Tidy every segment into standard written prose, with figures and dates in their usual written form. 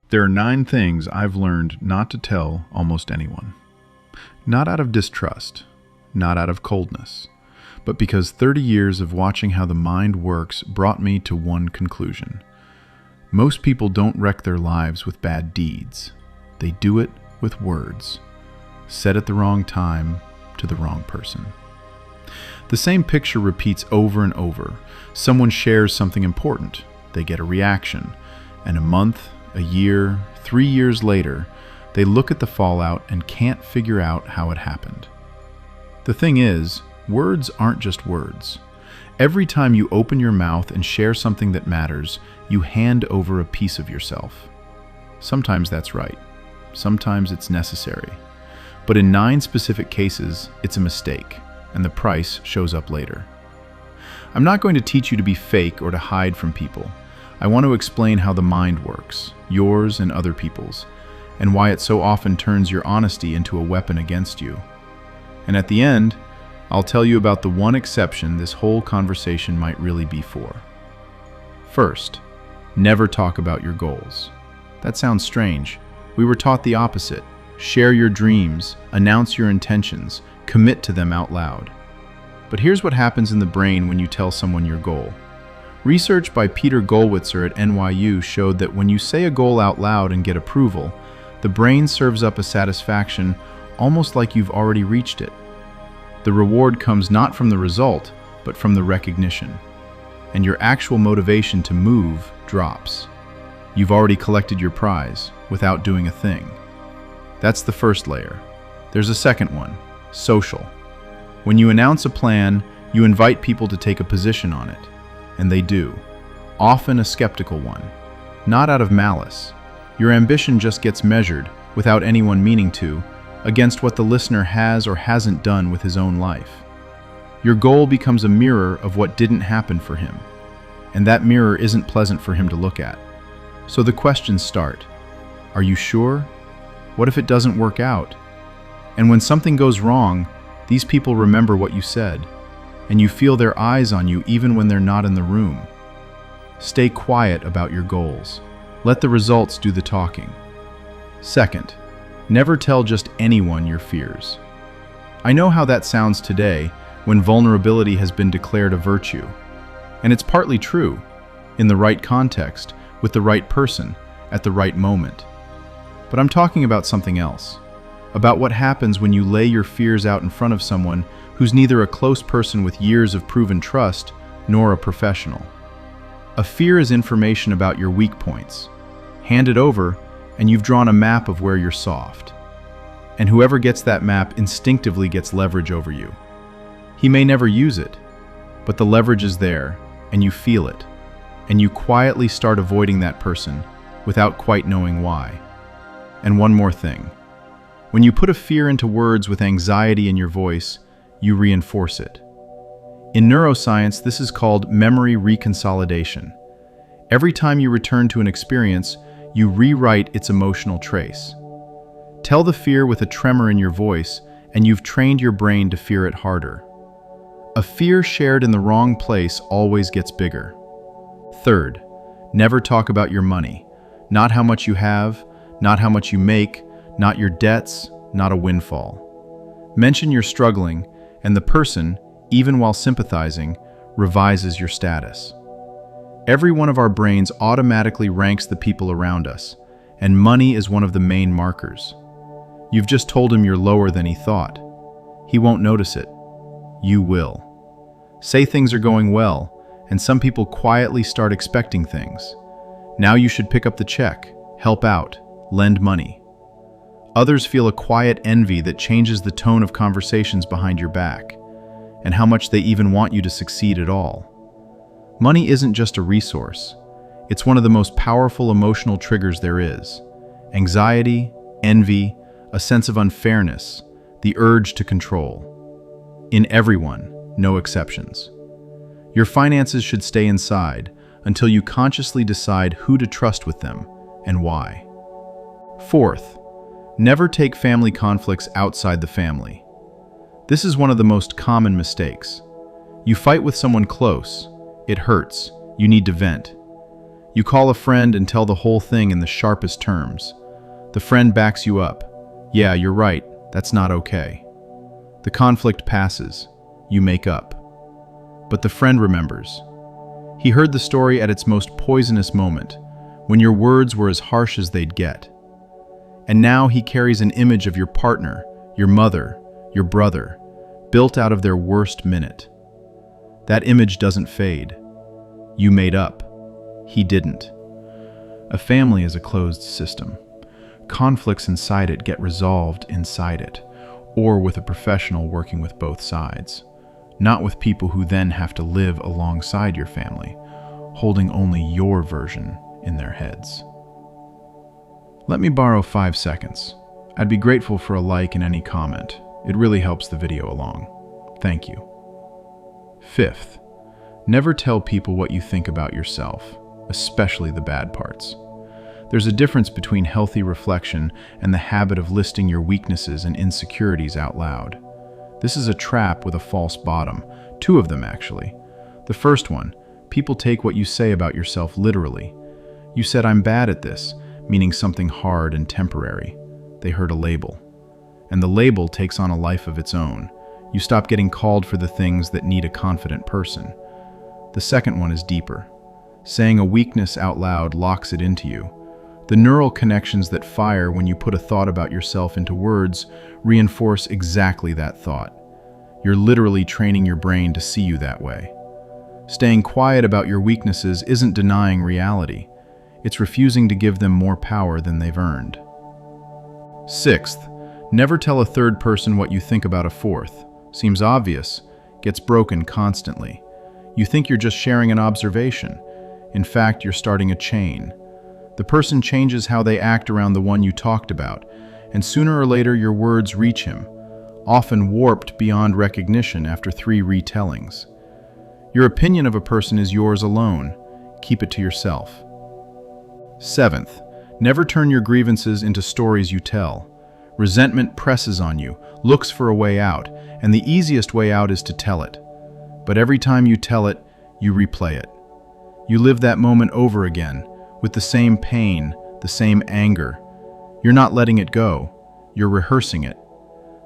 There are 9 things I've learned not to tell almost anyone. Not out of distrust, not out of coldness, but because 30 years of watching how the mind works brought me to one conclusion. Most people don't wreck their lives with bad deeds. They do it with words, said at the wrong time to the wrong person. The same picture repeats over and over. Someone shares something important. They get a reaction. And a month, a year, 3 years later, they look at the fallout and can't figure out how it happened. The thing is, words aren't just words. Every time you open your mouth and share something that matters, you hand over a piece of yourself. Sometimes that's right. Sometimes it's necessary. But in 9 specific cases, it's a mistake, and the price shows up later. I'm not going to teach you to be fake or to hide from people. I want to explain how the mind works, yours and other people's, and why it so often turns your honesty into a weapon against you. And at the end, I'll tell you about the one exception this whole conversation might really be for. First, never talk about your goals. That sounds strange. We were taught the opposite. Share your dreams, announce your intentions, commit to them out loud. But here's what happens in the brain when you tell someone your goal. Research by Peter Gollwitzer at NYU showed that when you say a goal out loud and get approval, the brain serves up a satisfaction almost like you've already reached it. The reward comes not from the result, but from the recognition. And your actual motivation to move drops. You've already collected your prize without doing a thing. That's the first layer. There's a second one, social. When you announce a plan, you invite people to take a position on it. And they do. Often a skeptical one. Not out of malice. Your ambition just gets measured, without anyone meaning to, against what the listener has or hasn't done with his own life. Your goal becomes a mirror of what didn't happen for him. And that mirror isn't pleasant for him to look at. So the questions start. Are you sure? What if it doesn't work out? And when something goes wrong, these people remember what you said, and you feel their eyes on you even when they're not in the room. Stay quiet about your goals. Let the results do the talking. Second, never tell just anyone your fears. I know how that sounds today when vulnerability has been declared a virtue. And it's partly true, in the right context, with the right person, at the right moment. But I'm talking about something else. About what happens when you lay your fears out in front of someone who's neither a close person with years of proven trust, nor a professional. A fear is information about your weak points. Hand it over, and you've drawn a map of where you're soft. And whoever gets that map instinctively gets leverage over you. He may never use it, but the leverage is there, and you feel it. And you quietly start avoiding that person without quite knowing why. And one more thing. When you put a fear into words with anxiety in your voice, you reinforce it. In neuroscience, this is called memory reconsolidation. Every time you return to an experience, you rewrite its emotional trace. Tell the fear with a tremor in your voice, and you've trained your brain to fear it harder. A fear shared in the wrong place always gets bigger. Third, never talk about your money. Not how much you have, not how much you make, not your debts, not a windfall. Mention you're struggling, and the person, even while sympathizing, revises your status. Every one of our brains automatically ranks the people around us, and money is one of the main markers. You've just told him you're lower than he thought. He won't notice it. You will. Say things are going well, and some people quietly start expecting things. Now you should pick up the check, help out, lend money. Others feel a quiet envy that changes the tone of conversations behind your back, and how much they even want you to succeed at all. Money isn't just a resource. It's one of the most powerful emotional triggers there is. Anxiety, envy, a sense of unfairness, the urge to control. In everyone, no exceptions. Your finances should stay inside until you consciously decide who to trust with them and why. Fourth, never take family conflicts outside the family. This is one of the most common mistakes. You fight with someone close. It hurts. You need to vent. You call a friend and tell the whole thing in the sharpest terms. The friend backs you up. Yeah, you're right. That's not okay. The conflict passes. You make up. But the friend remembers. He heard the story at its most poisonous moment, when your words were as harsh as they'd get. And now he carries an image of your partner, your mother, your brother, built out of their worst minute. That image doesn't fade. You made up. He didn't. A family is a closed system. Conflicts inside it get resolved inside it, or with a professional working with both sides, not with people who then have to live alongside your family, holding only your version in their heads. Let me borrow 5 seconds. I'd be grateful for a like and any comment. It really helps the video along. Thank you. 5th, never tell people what you think about yourself, especially the bad parts. There's a difference between healthy reflection and the habit of listing your weaknesses and insecurities out loud. This is a trap with a false bottom, 2 of them actually. The first one, people take what you say about yourself literally. You said, "I'm bad at this," meaning something hard and temporary. They heard a label. And the label takes on a life of its own. You stop getting called for the things that need a confident person. The second one is deeper. Saying a weakness out loud locks it into you. The neural connections that fire when you put a thought about yourself into words reinforce exactly that thought. You're literally training your brain to see you that way. Staying quiet about your weaknesses isn't denying reality. It's refusing to give them more power than they've earned. 6th, never tell a third person what you think about a 4th. Seems obvious, gets broken constantly. You think you're just sharing an observation. In fact, you're starting a chain. The person changes how they act around the one you talked about, and sooner or later your words reach him, often warped beyond recognition after 3 retellings. Your opinion of a person is yours alone. Keep it to yourself. 7th, never turn your grievances into stories you tell. Resentment presses on you, looks for a way out, and the easiest way out is to tell it. But every time you tell it, you replay it. You live that moment over again, with the same pain, the same anger. You're not letting it go. You're rehearsing it.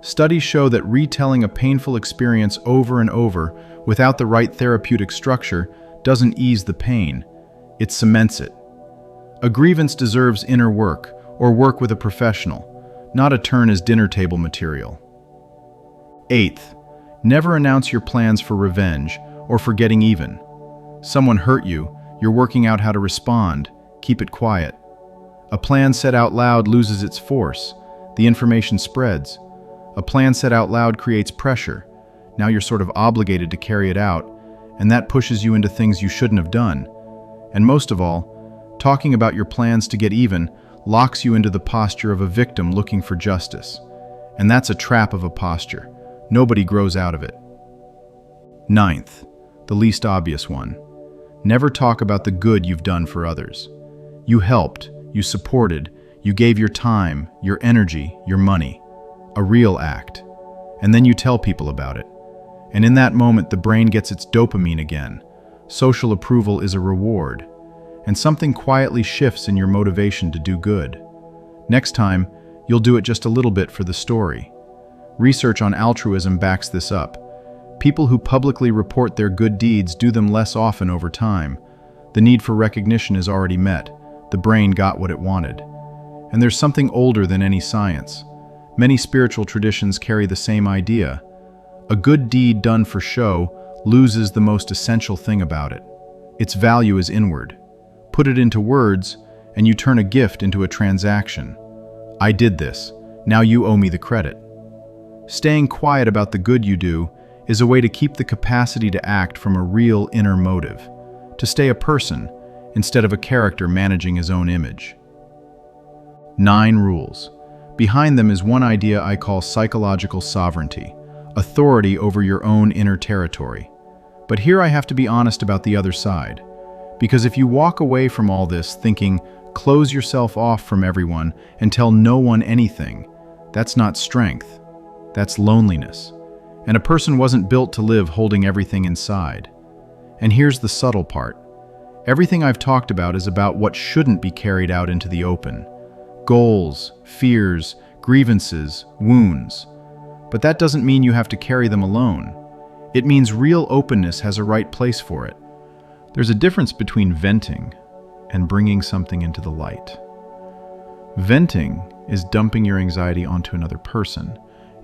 Studies show that retelling a painful experience over and over without the right therapeutic structure doesn't ease the pain. It cements it. A grievance deserves inner work, or work with a professional, not a turn as dinner table material. 8th, never announce your plans for revenge or for getting even. Someone hurt you, you're working out how to respond. Keep it quiet. A plan said out loud loses its force. The information spreads. A plan said out loud creates pressure. Now you're sort of obligated to carry it out, and that pushes you into things you shouldn't have done. And most of all, talking about your plans to get even locks you into the posture of a victim looking for justice. And that's a trap of a posture. Nobody grows out of it. 9th, the least obvious one. Never talk about the good you've done for others. You helped, you supported, you gave your time, your energy, your money. A real act. And then you tell people about it. And in that moment, the brain gets its dopamine again. Social approval is a reward. And something quietly shifts in your motivation to do good. Next time, you'll do it just a little bit for the story. Research on altruism backs this up. People who publicly report their good deeds do them less often over time. The need for recognition is already met. The brain got what it wanted. And there's something older than any science. Many spiritual traditions carry the same idea. A good deed done for show loses the most essential thing about it. Its value is inward. Put it into words, and you turn a gift into a transaction. I did this. Now you owe me the credit. Staying quiet about the good you do is a way to keep the capacity to act from a real inner motive, to stay a person instead of a character managing his own image. 9 rules. Behind them is one idea I call psychological sovereignty, authority over your own inner territory. But here I have to be honest about the other side. Because if you walk away from all this thinking, close yourself off from everyone and tell no one anything, that's not strength. That's loneliness. And a person wasn't built to live holding everything inside. And here's the subtle part. Everything I've talked about is about what shouldn't be carried out into the open. Goals, fears, grievances, wounds. But that doesn't mean you have to carry them alone. It means real openness has a right place for it. There's a difference between venting and bringing something into the light. Venting is dumping your anxiety onto another person,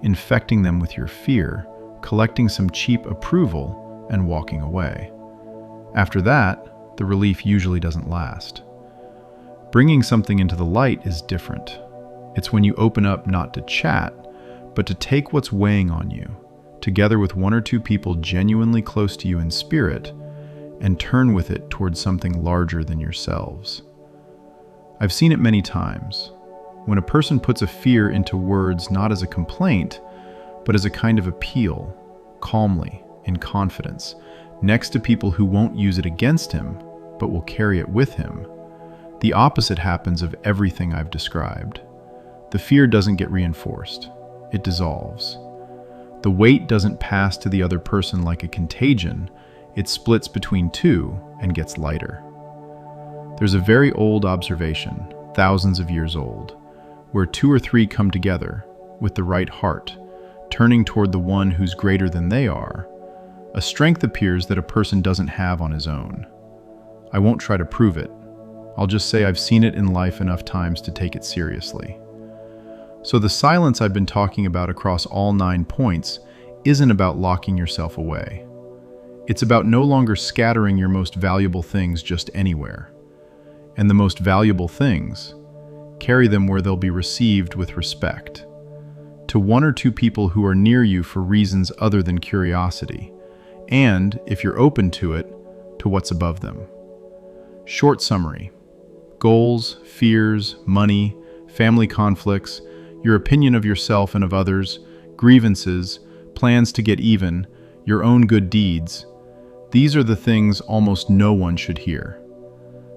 infecting them with your fear, collecting some cheap approval, and walking away. After that, the relief usually doesn't last. Bringing something into the light is different. It's when you open up not to chat, but to take what's weighing on you, together with one or two people genuinely close to you in spirit, and turn with it towards something larger than yourselves. I've seen it many times. When a person puts a fear into words not as a complaint, but as a kind of appeal, calmly, in confidence, next to people who won't use it against him, but will carry it with him, the opposite happens of everything I've described. The fear doesn't get reinforced. It dissolves. The weight doesn't pass to the other person like a contagion. It splits between two and gets lighter. There's a very old observation, thousands of years old, where two or three come together with the right heart, turning toward the one who's greater than they are. A strength appears that a person doesn't have on his own. I won't try to prove it. I'll just say I've seen it in life enough times to take it seriously. So the silence I've been talking about across all 9 points isn't about locking yourself away. It's about no longer scattering your most valuable things just anywhere. And the most valuable things, carry them where they'll be received with respect. To one or two people who are near you for reasons other than curiosity. And, if you're open to it, to what's above them. Short summary. Goals, fears, money, family conflicts, your opinion of yourself and of others, grievances, plans to get even, your own good deeds. These are the things almost no one should hear.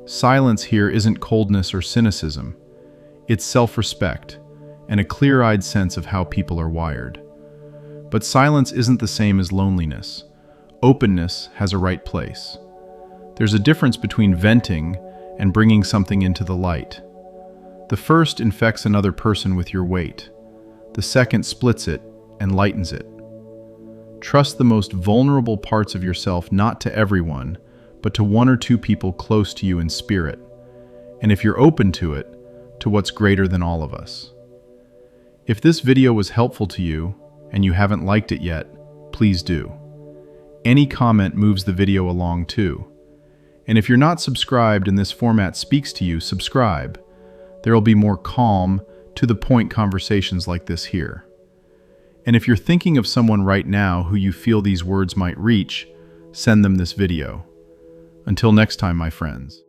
Silence here isn't coldness or cynicism. It's self-respect and a clear-eyed sense of how people are wired. But silence isn't the same as loneliness. Openness has a right place. There's a difference between venting and bringing something into the light. The first infects another person with your weight. The second splits it and lightens it. Trust the most vulnerable parts of yourself not to everyone, but to one or two people close to you in spirit. And if you're open to it, to what's greater than all of us. If this video was helpful to you, and you haven't liked it yet, please do. Any comment moves the video along too. And if you're not subscribed and this format speaks to you, subscribe. There will be more calm, to-the-point conversations like this here. And if you're thinking of someone right now who you feel these words might reach, send them this video. Until next time, my friends.